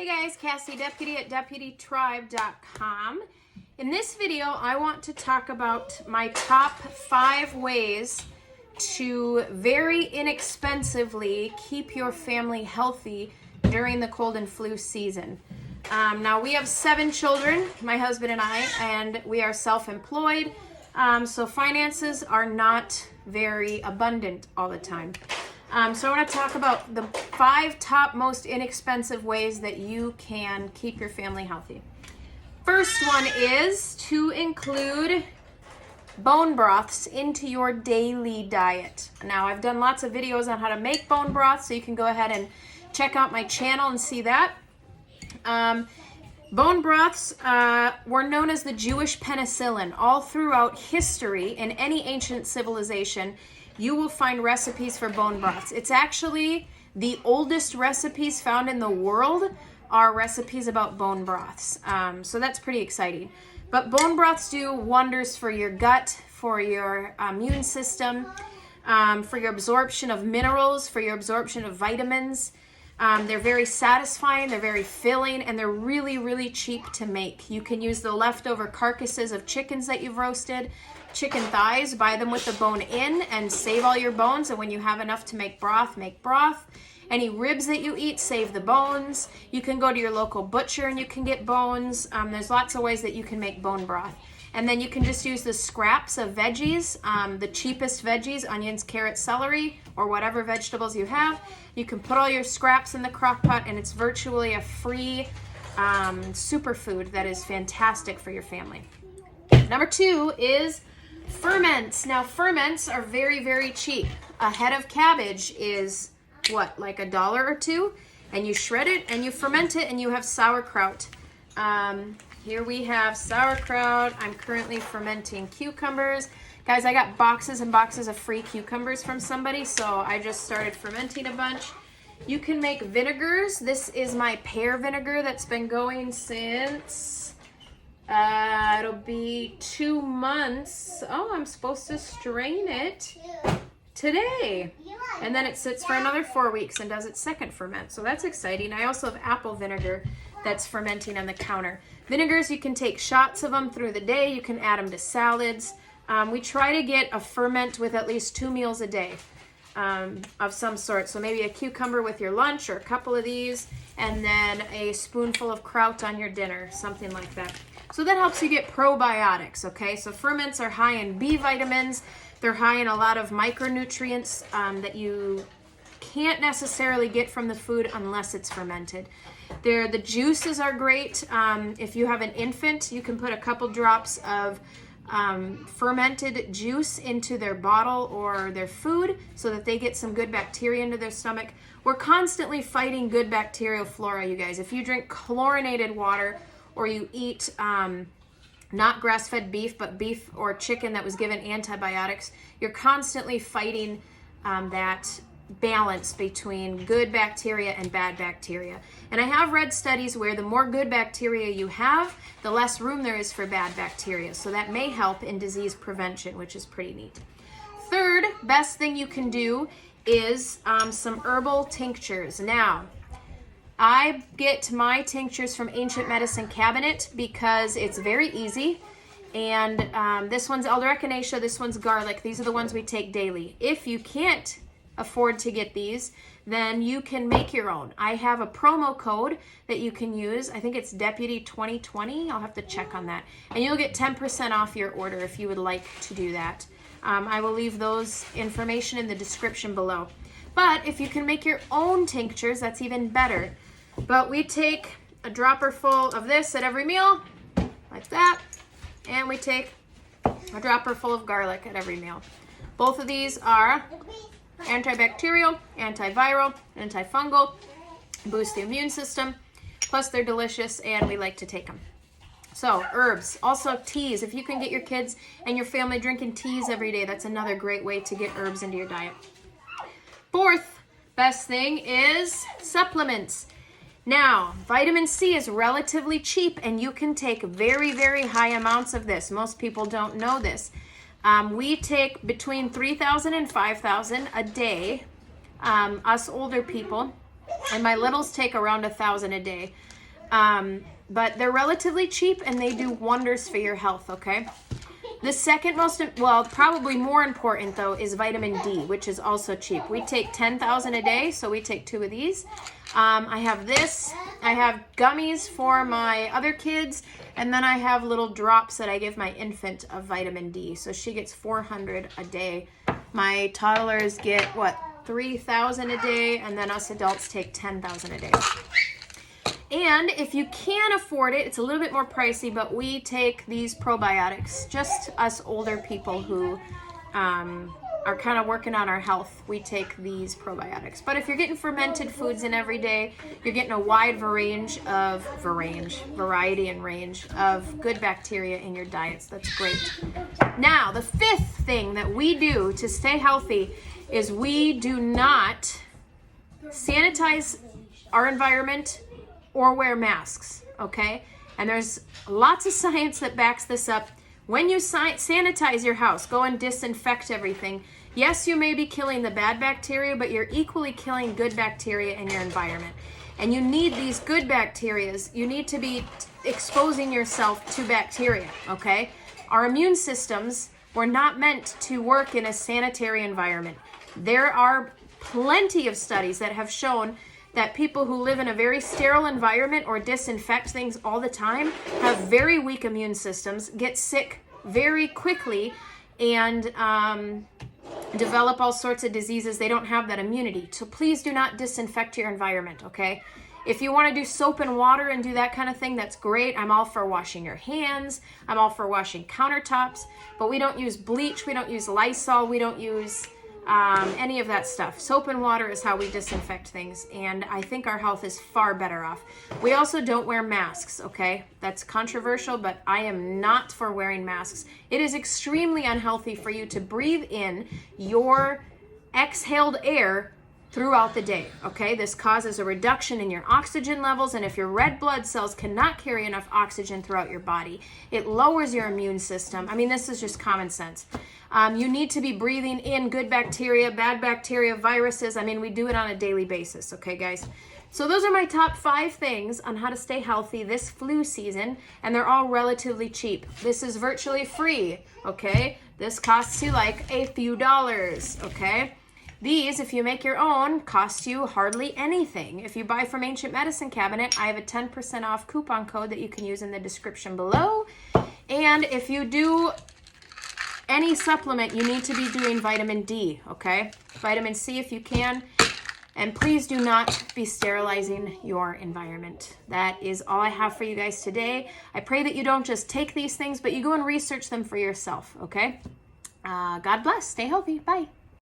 Hey guys, Cassie Deputy at DeputyTribe.com. In this video, I want to talk about my top 5 ways to very inexpensively keep your family healthy during the cold and flu season. Now we have 7 children, my husband and I, and we are self-employed, so finances are not very abundant all the time. So I want to talk about the 5 top most inexpensive ways that you can keep your family healthy. First one is to include bone broths into your daily diet. Now I've done lots of videos on how to make bone broth, so you can go ahead and check out my channel and see that. Bone broths were known as the Jewish penicillin. All throughout history, in any ancient civilization, you will find recipes for bone broths. It's actually the oldest recipes found in the world are recipes about bone broths. So that's pretty exciting. But bone broths do wonders for your gut, for your immune system, for your absorption of minerals, for your absorption of vitamins. They're very satisfying, they're very filling, and they're really, really cheap to make. You can use the leftover carcasses of chickens that you've roasted, chicken thighs, buy them with the bone in and save all your bones. And when you have enough to make broth, make broth. Any ribs that you eat, save the bones. You can go to your local butcher and you can get bones. There's lots of ways that you can make bone broth. And then you can just use the scraps of veggies, the cheapest veggies, onions, carrots, celery, or whatever vegetables you have. You can put all your scraps in the crock pot, and it's virtually a free superfood that is fantastic for your family. Number 2 is ferments. Now ferments are very, very cheap. A head of cabbage is what, like $1 or $2, and you shred it and you ferment it and you have sauerkraut. Here we have sauerkraut. I'm currently fermenting cucumbers. Guys, I got boxes and boxes of free cucumbers from somebody, so I just started fermenting a bunch. You can make vinegars. This is my pear vinegar that's been going since, it'll be 2 months. Oh, I'm supposed to strain it today. And then it sits for another 4 weeks and does its second ferment. So that's exciting. I also have apple vinegar that's fermenting on the counter. Vinegars, you can take shots of them through the day. You can add them to salads. We try to get a ferment with at least 2 meals a day of some sort. So maybe a cucumber with your lunch, or a couple of these, and then a spoonful of kraut on your dinner, something like that. So that helps you get probiotics, okay? So ferments are high in B vitamins. They're high in a lot of micronutrients that you can't necessarily get from the food unless it's fermented. The juices are great. If you have an infant, you can put a couple drops of fermented juice into their bottle or their food so that they get some good bacteria into their stomach. We're constantly fighting good bacterial flora, you guys. If you drink chlorinated water, or you eat not grass-fed beef, but beef or chicken that was given antibiotics, you're constantly fighting that balance between good bacteria and bad bacteria. And I have read studies where the more good bacteria you have, the less room there is for bad bacteria. So that may help in disease prevention, which is pretty neat. Third best thing you can do is some herbal tinctures. Now, I get my tinctures from Ancient Medicine Cabinet because it's very easy. And this one's elder echinacea, this one's garlic. These are the ones we take daily. If you can't afford to get these, then you can make your own. I have a promo code that you can use. I think it's Deputy 2020. I'll have to check on that. And you'll get 10% off your order if you would like to do that. I will leave those information in the description below. But if you can make your own tinctures, that's even better. But we take a dropper full of this at every meal, like that, and we take a dropper full of garlic at every meal. Both of these are antibacterial, antiviral, antifungal, boost the immune system, plus they're delicious and we like to take them. So herbs, also teas. If you can get your kids and your family drinking teas every day, that's another great way to get herbs into your diet. Fourth best thing is supplements. Now, vitamin C is relatively cheap and you can take very, very high amounts of this. Most people don't know this. We take between 3,000 and 5,000 a day, us older people. And my littles take around 1,000 a day. But they're relatively cheap and they do wonders for your health, okay? The second most, well, probably more important though, is vitamin D, which is also cheap. We take 10,000 a day, so we take 2 of these. I have this. I have gummies for my other kids, and then I have little drops that I give my infant of vitamin D. So she gets 400 a day. My toddlers get, 3,000 a day, and then us adults take 10,000 a day. And if you can afford it, it's a little bit more pricey, but we take these probiotics. Just us older people who are kind of working on our health, we take these probiotics. But if you're getting fermented foods in every day, you're getting a wide variety and range of good bacteria in your diets. That's great. Now, the fifth thing that we do to stay healthy is we do not sanitize our environment or wear masks, okay? And there's lots of science that backs this up. When you sanitize your house, go and disinfect everything. Yes, you may be killing the bad bacteria, but you're equally killing good bacteria in your environment. And you need these good bacteria. You need to be exposing yourself to bacteria, okay? Our immune systems were not meant to work in a sanitary environment. There are plenty of studies that have shown that people who live in a very sterile environment or disinfect things all the time have very weak immune systems, get sick very quickly, and develop all sorts of diseases. They don't have that immunity. So please do not disinfect your environment, okay? If you want to do soap and water and do that kind of thing, that's great. I'm all for washing your hands. I'm all for washing countertops. But we don't use bleach. We don't use Lysol. We don't use any of that stuff. Soap and water is how we disinfect things, and I think our health is far better off. We also don't wear masks, okay? That's controversial, but I am not for wearing masks. It is extremely unhealthy for you to breathe in your exhaled air throughout the day, okay? This causes a reduction in your oxygen levels, and if your red blood cells cannot carry enough oxygen throughout your body, it lowers your immune system. I mean, this is just common sense. You need to be breathing in good bacteria, bad bacteria, viruses. I mean, we do it on a daily basis, okay, guys? So those are my top 5 things on how to stay healthy this flu season, and they're all relatively cheap. This is virtually free, okay? This costs you like a few dollars, okay? These, if you make your own, cost you hardly anything. If you buy from Ancient Medicine Cabinet, I have a 10% off coupon code that you can use in the description below. And if you do any supplement, you need to be doing vitamin D, okay? Vitamin C if you can. And please do not be sterilizing your environment. That is all I have for you guys today. I pray that you don't just take these things, but you go and research them for yourself, okay? God bless. Stay healthy. Bye.